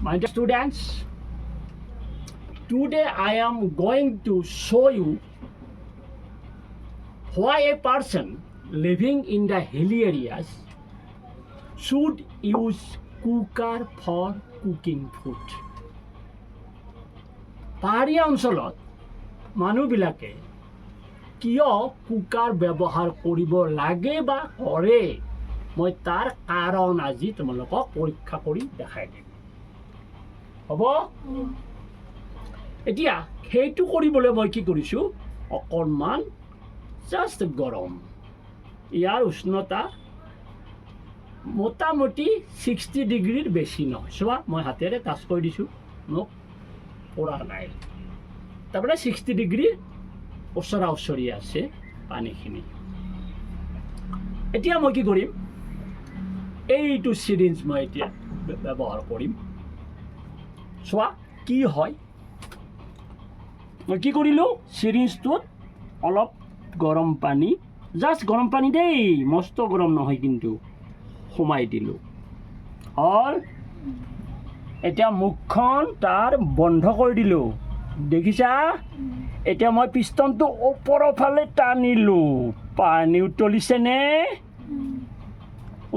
My dear students, today I am going to show you why a person living in the hilly areas should use cooker for cooking food. পাহাৰীয়া অঞ্চলত মানুহবিলাকে কিয় cooker ব্যৱহাৰ কৰিব লাগে বা কৰে মই তাৰ কাৰণ আজি তোমালোকক পৰীক্ষা কৰি দেখাই দিম হ'ব এতিয়া সেইটো কৰিবলৈ মই কি কৰিছোঁ অকণমান জাষ্ট গৰম ইয়াৰ উষ্ণতা মোটামুটি 60 ডিগ্ৰীৰ বেছি নহয় চোৱা মই হাতেৰে টাচ কৰি দিছোঁ মোক পৰা নাই তাৰমানে 60 ডিগ্ৰী ওচৰা ওচৰি আছে পানীখিনি এতিয়া মই কি কৰিম এইটো চিৰিঞ্জ মই এতিয়া ব্যৱহাৰ কৰিম চোৱা কি হয় মই কি কৰিলোঁ চিৰিঞ্জটোত অলপ গৰম পানী জাষ্ট গৰম পানী দেই মস্ত গৰম নহয় কিন্তু সোমাই দিলোঁ হ'ল এতিয়া মুখখন তাৰ বন্ধ কৰি দিলোঁ দেখিছা এতিয়া মই পিষ্টনটো ওপৰৰ ফালে টানিলোঁ পানী উতলিছেনে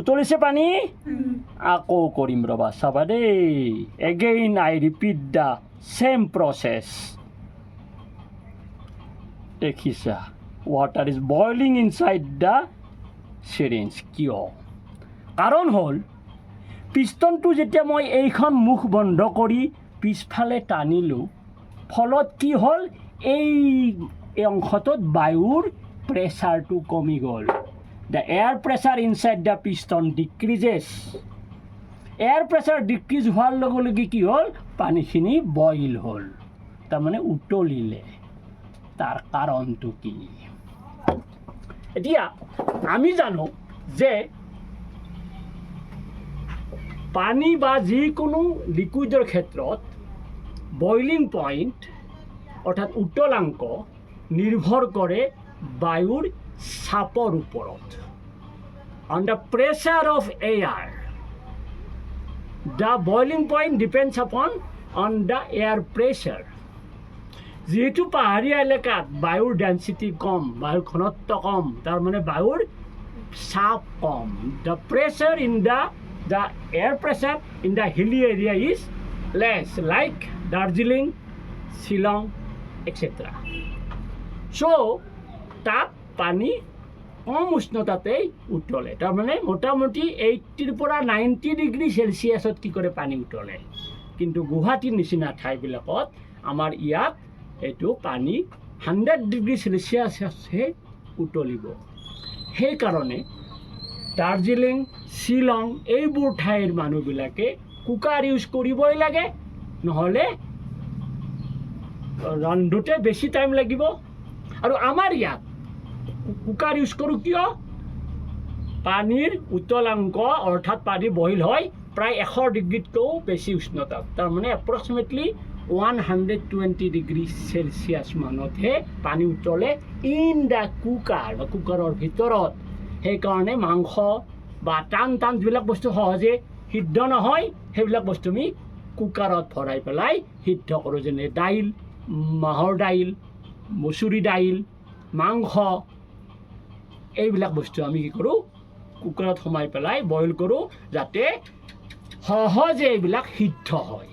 উতলিছে পানী আকৌ কৰিম ৰ'বা চাবা দেই again I repeat the same process দেখিছা water is boiling inside the syringe কিয় কাৰণ হ'ল পিষ্টনটো যেতিয়া মই এইখন মুখ বন্ধ কৰি পিছফালে টানিলোঁ ফলত কি হ'ল এই অংশটোত বায়ুৰ প্ৰেছাৰটো কমি গ'ল the air pressure inside the piston decreases air pressure decrease হোৱাৰ লগে লগে কি হ'ল পানীখিনি বইল হ'ল তাৰমানে উতলিলে তাৰ কাৰণটো কি এতিয়া আমি জানো যে পানী বা যিকোনো লিকুইডৰ ক্ষেত্ৰত বইলিং পইণ্ট অৰ্থাৎ উতলাংক নিৰ্ভৰ কৰে বায়ুৰ চাপৰ ওপৰত on the pressure of air the boiling point depends আপন অন দ্য এয়াৰ প্ৰেছাৰ যেহেতু পাহাৰীয়া এলেকাত বায়ুৰ ডেন্সিটি কম বায়ুৰ ঘনত্ব কম তাৰমানে বায়ুৰ চাপ কম the pressure in the air pressure in the hilly area is less like Darjeeling Shillong etcetera so' তাত পানী কম উষ্ণতাতেই উতলে তাৰমানে মোটামুটি 80ৰ পৰা 90 ডিগ্ৰী চেলচিয়াছত কি কৰে পানী উতলে কিন্তু গুৱাহাটীৰ নিচিনা ঠাইবিলাকত আমাৰ ইয়াত এইটো পানী 100 ডিগ্ৰী চেলচিয়াছহে উতলিব সেইকাৰণে দাৰ্জিলিং শ্বিলং এইবোৰ ঠাইৰ মানুহবিলাকে কুকাৰ ইউজ কৰিবই লাগে নহ'লে ৰান্ধোতে বেছি টাইম লাগিব আৰু আমাৰ ইয়াত কুকাৰ ইউজ কৰোঁ কিয় পানীৰ উতলাংক অৰ্থাৎ পানী বইল হয় প্ৰায় 100 ডিগ্ৰীতকৈও বেছি উষ্ণতাত তাৰমানে এপ্ৰক্সিমেটলি 120 ডিগ্ৰী চেলচিয়াছ মানতহে পানী উতলে ইন দ্য কুকাৰ বা কুকাৰৰ ভিতৰত সেইকাৰণে মাংস বা টান যিবিলাক বস্তু সহজে সিদ্ধ নহয় সেইবিলাক বস্তু আমি কুকাৰত ভৰাই পেলাই সিদ্ধ কৰোঁ যেনে দাইল মাহৰ দাইল মচুৰি দাইল মাংস এইবিলাক বস্তু আমি কি কৰোঁ কুকাৰত সোমাই পেলাই বইল কৰোঁ যাতে সহজে এইবিলাক সিদ্ধ হয়